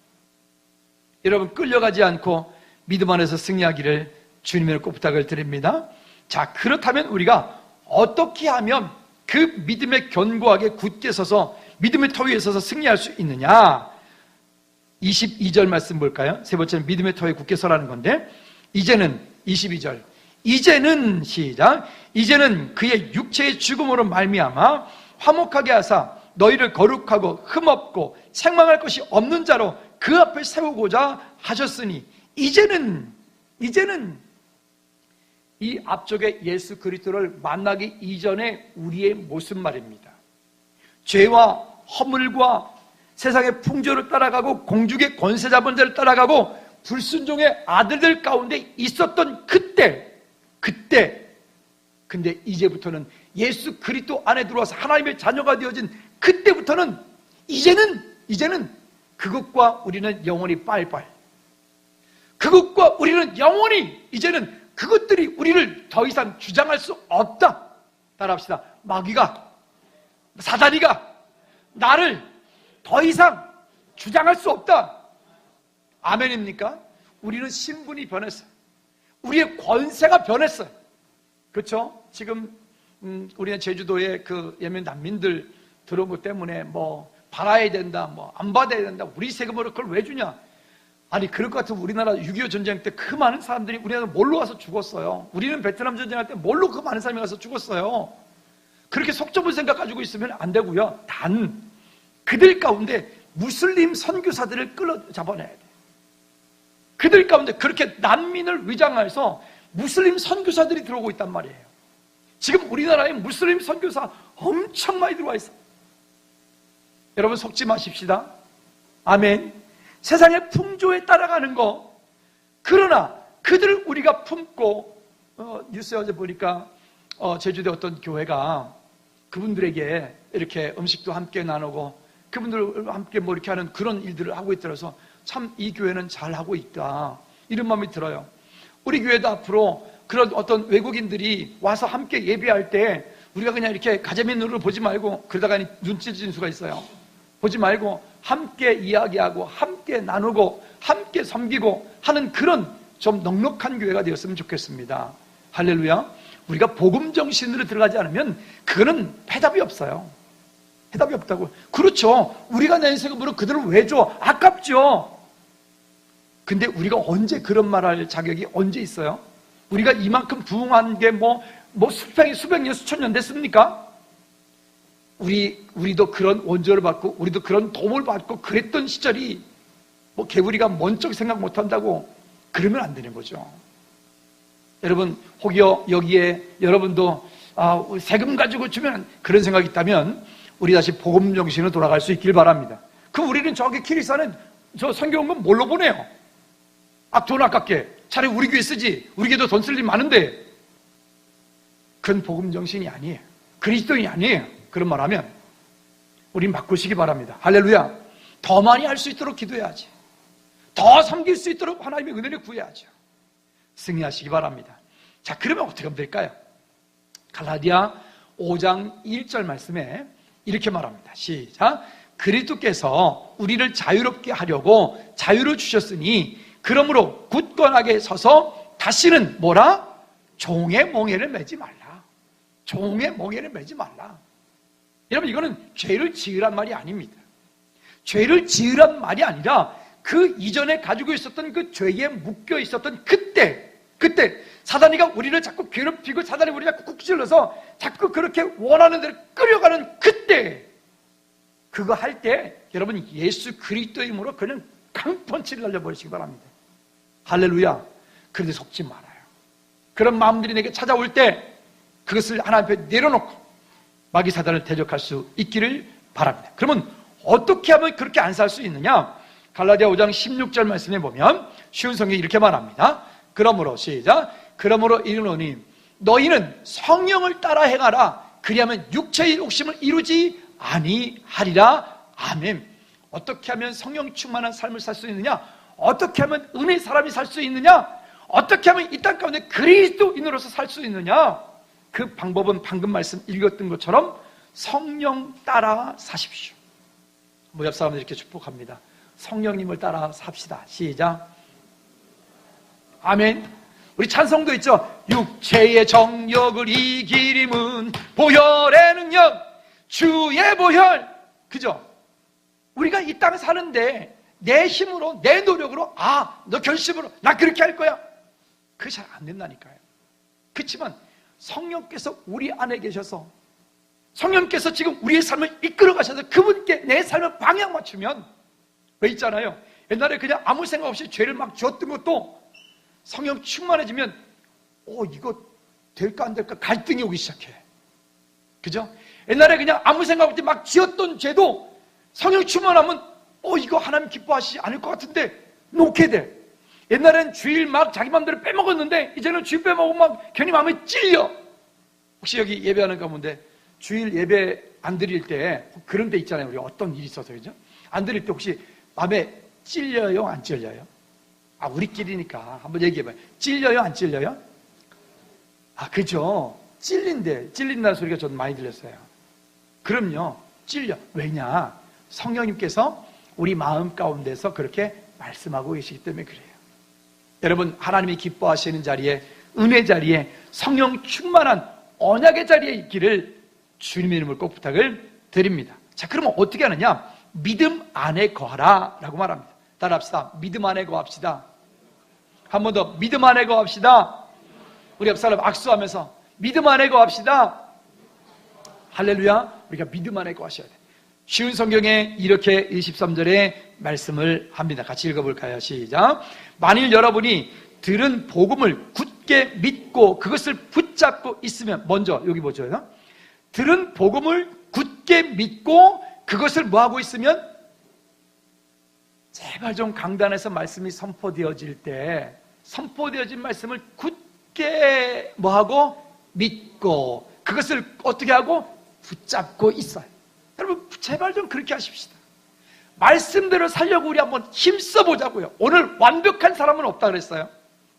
여러분, 끌려가지 않고 믿음 안에서 승리하기를 주님의 이름으로 꼭 부탁을 드립니다. 자, 그렇다면 우리가 어떻게 하면 그 믿음에 견고하게 굳게 서서 믿음의 터 위에 서서 승리할 수 있느냐? 22절 말씀 볼까요? 세 번째는 믿음의 터에 굳게 서라는 건데, 이제는 22절, 이제는 시작, 이제는 그의 육체의 죽음으로 말미암아 화목하게 하사 너희를 거룩하고 흠없고 책망할 것이 없는 자로 그 앞에 세우고자 하셨으니, 이제는 이 앞쪽에 예수 그리스도를 만나기 이전에 우리의 모습 말입니다. 죄와 허물과 세상의 풍조를 따라가고 공중의 권세 잡은 자를 따라가고 불순종의 아들들 가운데 있었던 그때 근데 이제부터는 예수 그리스도 안에 들어와서 하나님의 자녀가 되어진 그때부터는 이제는 그것과 우리는 영원히 빠이빠이. 그것과 우리는 영원히 이제는 그것들이 우리를 더 이상 주장할 수 없다. 따라합시다. 마귀가, 사단이가 나를 더 이상 주장할 수 없다. 아멘입니까? 우리는 신분이 변했어요. 우리의 권세가 변했어요. 그렇죠? 지금 우리는 제주도에 그 예멘 난민들 들어온 것 때문에 뭐 받아야 된다, 뭐 안 받아야 된다, 우리 세금으로 그걸 왜 주냐? 아니, 그럴 것 같으면 우리나라 6.25 전쟁 때 그 많은 사람들이 우리나라 몰로 와서 죽었어요. 우리는 베트남 전쟁할 때 몰로 그 많은 사람이 가서 죽었어요. 그렇게 속 좁은 생각 가지고 있으면 안 되고요. 단 그들 가운데 무슬림 선교사들을 끌어 잡아내야 돼. 그들 가운데 그렇게 난민을 위장해서 무슬림 선교사들이 들어오고 있단 말이에요. 지금 우리나라에 무슬림 선교사 엄청 많이 들어와 있어요. 여러분 속지 마십시다. 아멘. 세상의 풍조에 따라가는 거. 그러나 그들을 우리가 품고 뉴스에 어제 보니까 제주도 어떤 교회가 그분들에게 이렇게 음식도 함께 나누고 그분들과 함께 뭐 이렇게 하는 그런 일들을 하고 있더라서 참 이 교회는 잘하고 있다, 이런 마음이 들어요. 우리 교회도 앞으로 그런 어떤 외국인들이 와서 함께 예배할 때 우리가 그냥 이렇게 가재미 눈으로 보지 말고, 그러다가 눈치 찌는 수가 있어요. 보지 말고 함께 이야기하고 함께 나누고 함께 섬기고 하는 그런 좀 넉넉한 교회가 되었으면 좋겠습니다. 할렐루야. 우리가 복음 정신으로 들어가지 않으면 그거는 해답이 없어요. 해답이 없다고. 그렇죠. 우리가 낸 세금으로 그들을 왜 줘? 아깝죠. 근데 우리가 언제 그런 말할 자격이 언제 있어요? 우리가 이만큼 부흥한 게 수백 년, 수천 년 됐습니까? 우리도 그런 원조를 받고 우리도 그런 도움을 받고 그랬던 시절이 개구리가 먼 쪽 생각 못 한다고 그러면 안 되는 거죠. 여러분, 혹여 여기에 여러분도 세금 가지고 주면 그런 생각이 있다면 우리 다시 복음 정신으로 돌아갈 수 있길 바랍니다. 그럼 우리는 저기 키리스탄은 저 성경은 뭘로 보내요? 돈 아깝게 차라리 우리 교회 쓰지, 우리 교회도 돈 쓸 일 많은데. 그건 복음 정신이 아니에요. 그리스도인이 아니에요. 그런 말 하면 우린 바꾸시기 바랍니다. 할렐루야. 더 많이 할 수 있도록 기도해야지. 더 섬길 수 있도록 하나님의 은혜를 구해야죠. 승리하시기 바랍니다. 자, 그러면 어떻게 하면 될까요? 갈라디아 5장 1절 말씀에 이렇게 말합니다. 시작. 그리스도께서 우리를 자유롭게 하려고 자유를 주셨으니 그러므로 굳건하게 서서 다시는 뭐라? 종의 멍에를 매지 말라. 종의 멍에를 매지 말라. 여러분, 이거는 죄를 지으란 말이 아닙니다. 죄를 지으란 말이 아니라 그 이전에 가지고 있었던 그 죄에 묶여 있었던 그때 사단이가 우리를 자꾸 괴롭히고 사단이 우리를 자꾸 쿡 찔러서 자꾸 그렇게 원하는 대로 끌어가는 그때, 그거 할 때 여러분 예수 그리스도의 힘으로 그냥 강펀치를 날려버리시기 바랍니다. 할렐루야. 그런데 속지 말아요. 그런 마음들이 내게 찾아올 때 그것을 하나님 앞에 내려놓고 마귀 사단을 대적할 수 있기를 바랍니다. 그러면 어떻게 하면 그렇게 안 살 수 있느냐? 갈라디아 5장 16절 말씀에 보면 쉬운 성경이 이렇게 말합니다. 그러므로 시작. 그러므로 이르노니 너희는 성령을 따라 행하라. 그리하면 육체의 욕심을 이루지 아니하리라. 아멘. 어떻게 하면 성령 충만한 삶을 살 수 있느냐? 어떻게 하면 은혜의 사람이 살 수 있느냐? 어떻게 하면 이 땅 가운데 그리스도인으로서 살 수 있느냐? 그 방법은 방금 말씀 읽었던 것처럼 성령 따라 사십시오. 옆 사람들 이렇게 축복합니다. 성령님을 따라 삽시다. 시작. 아멘. 우리 찬송도 있죠. 육체의 정욕을 이기림은 보혈의 능력, 주의 보혈. 그죠? 우리가 이 땅 사는데 내 힘으로, 내 노력으로, 너 결심으로 나 그렇게 할 거야, 그게 잘 안 된다니까요. 그렇지만 성령께서 우리 안에 계셔서, 성령께서 지금 우리의 삶을 이끌어 가셔서 그분께 내 삶을 방향 맞추면, 왜 있잖아요, 옛날에 그냥 아무 생각 없이 죄를 막 지었던 것도 성령 충만해지면 이거 될까 안 될까 갈등이 오기 시작해. 그죠? 옛날에 그냥 아무 생각 없이 막 지었던 죄도 성령 충만하면 이거 하나님 기뻐하시지 않을 것 같은데 놓게 돼. 옛날엔 주일 막 자기 맘대로 빼먹었는데 이제는 주일 빼먹으면 막 괜히 마음에 찔려. 혹시 여기 예배하는 가운데 주일 예배 안 드릴 때 그런 데 있잖아요. 우리 어떤 일이 있어서, 그죠? 안 드릴 때 혹시 마음에 찔려요? 안 찔려요? 우리끼리니까 한번 얘기해봐요. 찔려요? 안 찔려요? 그죠? 찔린다는 소리가 저는 많이 들렸어요. 그럼요, 찔려. 왜냐? 성령님께서 우리 마음 가운데서 그렇게 말씀하고 계시기 때문에 그래요. 여러분, 하나님이 기뻐하시는 자리에, 은혜 자리에, 성령 충만한 언약의 자리에 있기를 주님의 이름으로 꼭 부탁을 드립니다. 자, 그러면 어떻게 하느냐? 믿음 안에 거하라 라고 말합니다. 따라합시다. 믿음 안에 거합시다. 한 번 더, 믿음 안에 거합시다. 우리 옆 사람 악수하면서 믿음 안에 거합시다. 할렐루야. 우리가 믿음 안에 거하셔야 돼요. 쉬운 성경에 이렇게 23절에 말씀을 합니다. 같이 읽어볼까요? 시작. 만일 여러분이 들은 복음을 굳게 믿고 그것을 붙잡고 있으면, 먼저 여기 보죠. 들은 복음을 굳게 믿고 그것을 뭐하고 있으면, 제발 좀 강단에서 말씀이 선포되어질 때 선포되어진 말씀을 굳게 뭐하고 믿고 그것을 어떻게 하고 붙잡고 있어요. 여러분, 제발 좀 그렇게 하십시다. 말씀대로 살려고 우리 한번 힘써 보자고요. 오늘 완벽한 사람은 없다 그랬어요.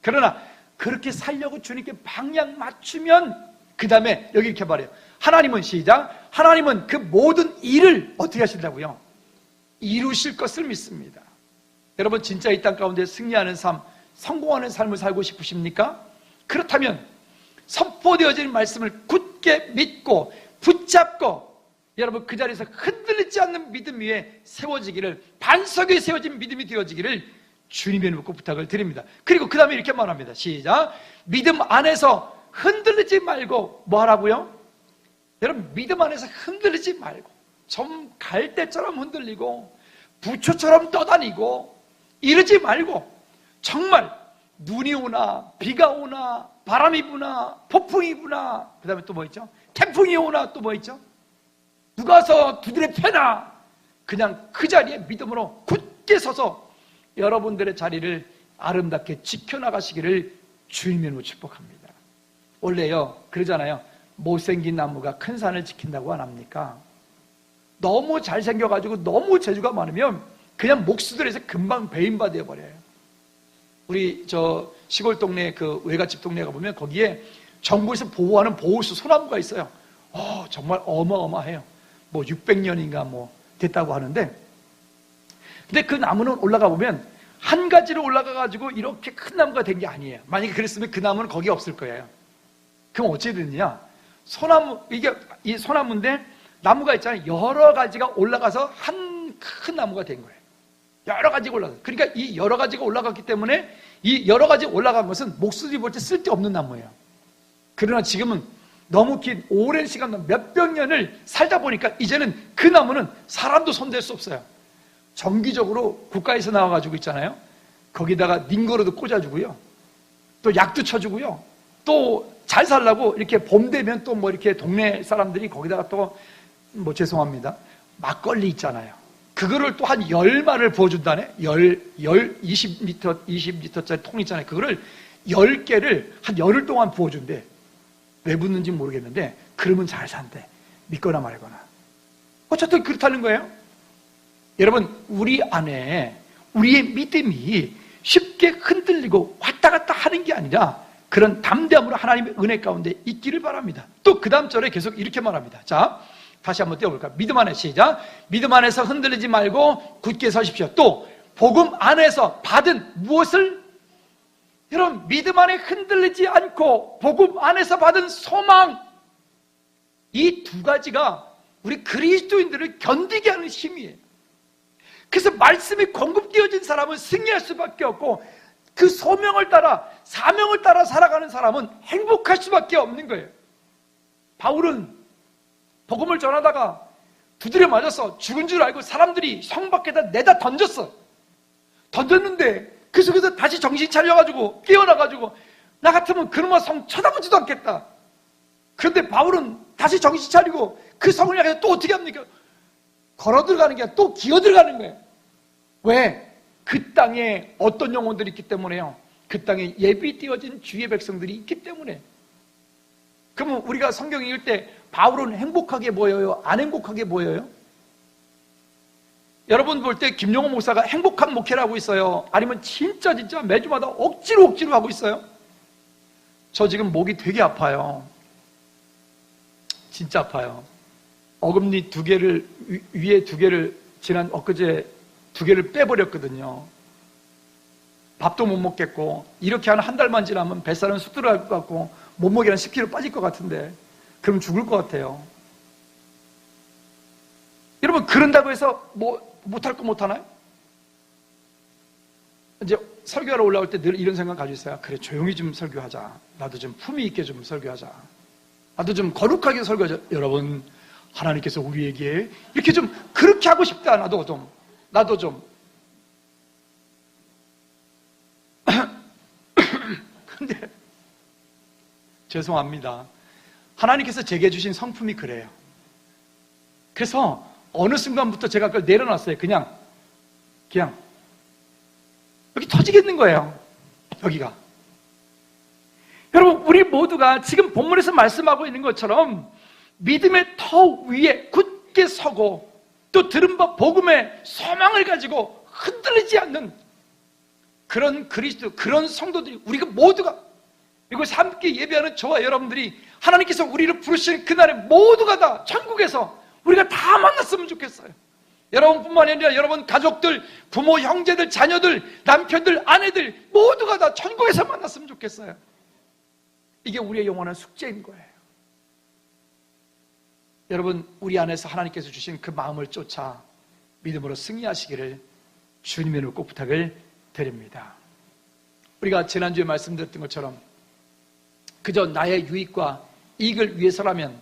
그러나 그렇게 살려고 주님께 방향 맞추면, 그 다음에 여기 이렇게 말해요. 하나님은, 시작, 하나님은 그 모든 일을 어떻게 하신다고요? 이루실 것을 믿습니다. 여러분, 진짜 이 땅 가운데 승리하는 삶, 성공하는 삶을 살고 싶으십니까? 그렇다면 선포되어진 말씀을 굳게 믿고 붙잡고, 여러분 그 자리에서 흔들리지 않는 믿음 위에 세워지기를, 반석 위에 세워진 믿음이 되어지기를 주님의 이름으로 부탁을 드립니다. 그리고 그 다음에 이렇게 말합니다. 시작. 믿음 안에서 흔들리지 말고 뭐 하라고요? 여러분, 믿음 안에서 흔들리지 말고, 좀 갈대처럼 흔들리고 부초처럼 떠다니고 이러지 말고, 정말 눈이 오나 비가 오나 바람이 부나 폭풍이 부나, 그 다음에 또 뭐 있죠? 태풍이 오나 또 뭐 있죠? 누가 와서 두드려 패나, 그냥 그 자리에 믿음으로 굳게 서서 여러분들의 자리를 아름답게 지켜나가시기를 주님의 이름으로 축복합니다. 원래요, 그러잖아요. 못생긴 나무가 큰 산을 지킨다고 안 합니까? 너무 잘생겨가지고 너무 재주가 많으면 그냥 목수들에서 금방 배임바 되어버려요. 우리 저 시골 동네 그 외갓집 동네 가보면 거기에 정부에서 보호하는 보호수 소나무가 있어요. 정말 어마어마해요. 뭐 600년인가 뭐 됐다고 하는데, 근데 그 나무는 올라가 보면 한 가지로 올라가가지고 이렇게 큰 나무가 된 게 아니에요. 만약에 그랬으면 그 나무는 거기 없을 거예요. 그럼 어찌 됐느냐? 소나무, 이게 이 소나무인데 나무가 있잖아요. 여러 가지가 올라가서 한 큰 나무가 된 거예요. 여러 가지가 올라가요. 그러니까 이 여러 가지가 올라갔기 때문에 이 여러 가지 올라간 것은 목수들이 볼 때 쓸데없는 나무예요. 그러나 지금은 너무 긴 오랜 시간, 몇백 년을 살다 보니까 이제는 그 나무는 사람도 손댈 수 없어요. 정기적으로 국가에서 나와가지고 있잖아요. 거기다가 링거로도 꽂아주고요. 또 약도 쳐주고요. 또 잘 살라고 이렇게 봄 되면 또 뭐 이렇게 동네 사람들이 거기다가 또 뭐 죄송합니다. 막걸리 있잖아요. 그거를 또 한 10마를 부어준다네? 20리터짜리 통 있잖아요. 그거를 10개를 한 열흘 동안 부어준대. 왜 붓는지 모르겠는데, 그러면 잘 산대. 믿거나 말거나. 어쨌든 그렇다는 거예요. 여러분, 우리 안에 우리의 믿음이 쉽게 흔들리고 왔다 갔다 하는 게 아니라 그런 담대함으로 하나님의 은혜 가운데 있기를 바랍니다. 또 그 다음 절에 계속 이렇게 말합니다. 자, 다시 한번 띄워볼까요? 믿음 안에, 시작. 믿음 안에서 흔들리지 말고 굳게 서십시오. 또 복음 안에서 받은 무엇을? 여러분, 믿음 안에 흔들리지 않고 복음 안에서 받은 소망, 이 두 가지가 우리 그리스도인들을 견디게 하는 힘이에요. 그래서 말씀이 공급되어진 사람은 승리할 수밖에 없고, 그 소명을 따라, 사명을 따라 살아가는 사람은 행복할 수밖에 없는 거예요. 바울은 복음을 전하다가 두드려 맞아서 죽은 줄 알고 사람들이 성 밖에다 내다 던졌어. 던졌는데 그 속에서 다시 정신 차려가지고 깨어나가지고, 나 같으면 그놈의 성 쳐다보지도 않겠다. 그런데 바울은 다시 정신 차리고 그 성을 향해서 또 어떻게 합니까? 걸어 들어가는 게 아니라 또 기어 들어가는 거예요. 왜? 그 땅에 어떤 영혼들이 있기 때문에요. 그 땅에 예비 띄어진 주의 백성들이 있기 때문에. 그러면 우리가 성경 읽을 때 바울은 행복하게 보여요? 안 행복하게 보여요? 여러분 볼 때 김용호 목사가 행복한 목회를 하고 있어요? 아니면 진짜 매주마다 억지로 하고 있어요? 저 지금 목이 되게 아파요. 진짜 아파요. 어금니 2개를, 위에 2개를 지난 엊그제 2개를 빼버렸거든요. 밥도 못 먹겠고, 이렇게 한 달만 지나면 뱃살은 쑥 들어갈 것 같고, 몸무게는 10kg 빠질 것 같은데, 그럼 죽을 것 같아요. 여러분, 그런다고 해서 못할 거 못하나요? 이제 설교하러 올라올 때 늘 이런 생각 가지고 있어요. 그래, 조용히 좀 설교하자. 나도 좀 품위 있게 좀 설교하자. 나도 좀 거룩하게 설교하자. 여러분, 하나님께서 우리에게 이렇게 좀 그렇게 하고 싶다. 나도 좀. 근데 죄송합니다. 하나님께서 제게 주신 성품이 그래요. 그래서 어느 순간부터 제가 그걸 내려놨어요. 그냥 여기 터지겠는 거예요. 여기가. 여러분, 우리 모두가 지금 본문에서 말씀하고 있는 것처럼 믿음의 터 위에 굳게 서고 또 들은 바 복음의 소망을 가지고 흔들리지 않는 그런 그리스도, 그런 성도들이 우리가 모두가, 이곳 함께 예배하는 저와 여러분들이 하나님께서 우리를 부르시는 그날에 모두가 다 천국에서 우리가 다 만났으면 좋겠어요. 여러분뿐만 아니라 여러분 가족들, 부모, 형제들, 자녀들, 남편들, 아내들 모두가 다 천국에서 만났으면 좋겠어요. 이게 우리의 영원한 숙제인 거예요. 여러분, 우리 안에서 하나님께서 주신 그 마음을 쫓아 믿음으로 승리하시기를 주님의 이름으로 꼭 부탁을 드립니다. 우리가 지난주에 말씀드렸던 것처럼 그저 나의 유익과 이익을 위해서라면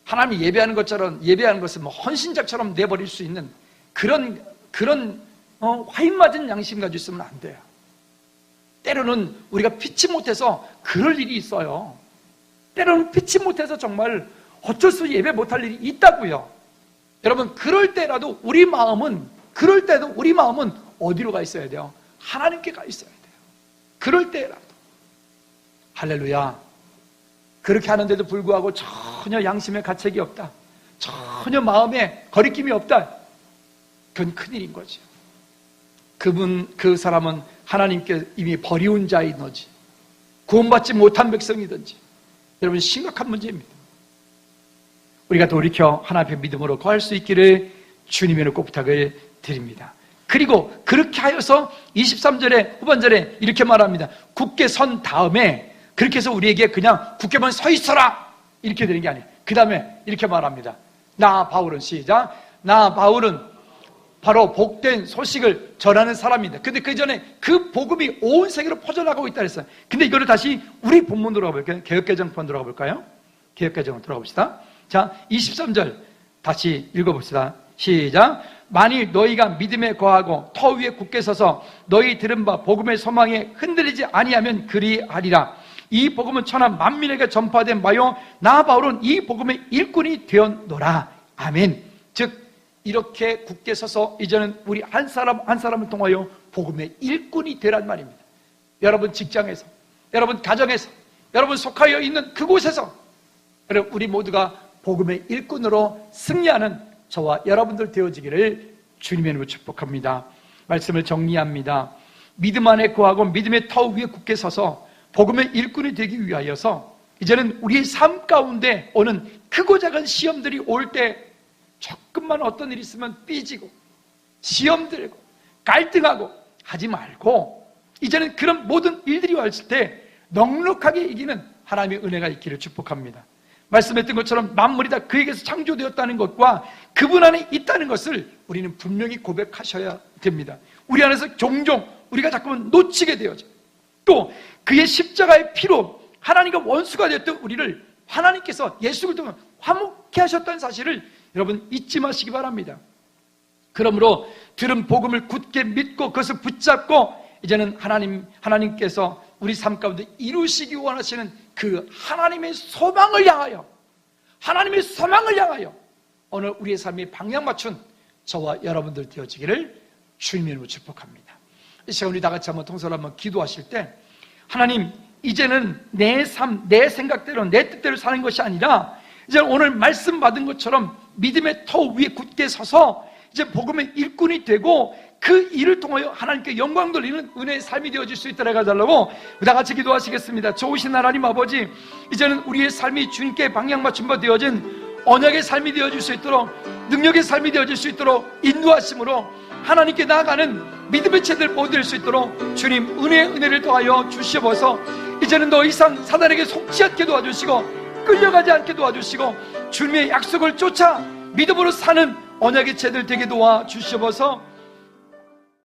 하나님이 예배하는 것처럼 예배하는 것을 헌신작처럼 내버릴 수 있는 그런 화인 맞은 양심 가지고 있으면 안 돼요. 때로는 우리가 피치 못해서 그럴 일이 있어요. 때로는 피치 못해서 정말 어쩔 수 없이 예배 못할 일이 있다고요. 여러분, 그럴 때도 우리 마음은 어디로 가 있어야 돼요? 하나님께 가 있어야 돼요. 그럴 때라도. 할렐루야. 그렇게 하는데도 불구하고 전혀 양심에 가책이 없다, 전혀 마음에 거리낌이 없다, 그건 큰일인 거죠. 그 사람은 하나님께 이미 버리운 자이든지 구원받지 못한 백성이든지 여러분 심각한 문제입니다. 우리가 돌이켜 하나님 앞에 믿음으로 거할 수 있기를 주님의 이름으로 꼭 부탁을 드립니다. 그리고 그렇게 하여서 23절에 후반절에 이렇게 말합니다. 굳게 선 다음에, 그렇게 해서 우리에게 그냥 굳게만 서 있어라 이렇게 되는 게 아니에요. 그 다음에 이렇게 말합니다. 나 바울은, 시작, 나 바울은 바로 복된 소식을 전하는 사람입니다. 근데 그 전에 그 복음이 온 세계로 퍼져나가고 있다 그랬어요. 근데 이거를 다시 우리 본문으로 가볼까요? 개역개정판 들어가 볼까요? 개역개정으로 들어가 봅시다. 자, 23절 다시 읽어봅시다. 시작. 만일 너희가 믿음에 거하고 터 위에 굳게 서서 너희 들은 바 복음의 소망에 흔들리지 아니하면 그리하리라. 이 복음은 천하 만민에게 전파된 바요 나 바울은 이 복음의 일꾼이 되었노라. 아멘. 즉 이렇게 굳게 서서 이제는 우리 한 사람 한 사람을 통하여 복음의 일꾼이 되란 말입니다. 여러분 직장에서, 여러분 가정에서, 여러분 속하여 있는 그곳에서 여러분 우리 모두가 복음의 일꾼으로 승리하는 저와 여러분들 되어지기를 주님의 이름으로 축복합니다. 말씀을 정리합니다. 믿음 안에 거하고 믿음의 터 위에 굳게 서서 복음의 일꾼이 되기 위하여서 이제는 우리의 삶 가운데 오는 크고 작은 시험들이 올 때 조금만 어떤 일이 있으면 삐지고 시험 들고 갈등하고 하지 말고 이제는 그런 모든 일들이 왔을 때 넉넉하게 이기는 하나님의 은혜가 있기를 축복합니다. 말씀했던 것처럼 만물이 다 그에게서 창조되었다는 것과 그분 안에 있다는 것을 우리는 분명히 고백하셔야 됩니다. 우리 안에서 종종 우리가 자꾸만 놓치게 되어져. 또 그의 십자가의 피로 하나님과 원수가 되었던 우리를 하나님께서 예수 그리스도로 화목케 하셨다는 사실을 여러분 잊지 마시기 바랍니다. 그러므로 들은 복음을 굳게 믿고 그것을 붙잡고 이제는 하나님께서 우리 삶 가운데 이루시기 원하시는 그 하나님의 소망을 향하여 오늘 우리의 삶에 방향 맞춘 저와 여러분들 되어지기를 주님의 이름으로 축복합니다. 이 시간 우리 다 같이 한번 통성을 한번 기도하실 때 하나님 이제는 내 삶, 내 생각대로, 내 뜻대로 사는 것이 아니라 이제 오늘 말씀 받은 것처럼 믿음의 터 위에 굳게 서서 이제 복음의 일꾼이 되고 그 일을 통하여 하나님께 영광 돌리는 은혜의 삶이 되어질 수 있도록 해달라고 다 같이 기도하시겠습니다. 좋으신 하나님 아버지, 이제는 우리의 삶이 주님께 방향 맞춤바 되어진 언약의 삶이 되어질 수 있도록, 능력의 삶이 되어질 수 있도록 인도하심으로 하나님께 나아가는 믿음의 채들 모델 수 있도록 주님 은혜를 더하여 주시옵소서. 이제는 더 이상 사단에게 속지 않게 도와주시고 끌려가지 않게 도와주시고 주님의 약속을 쫓아 믿음으로 사는 언약의 채들 되게 도와주시옵소서.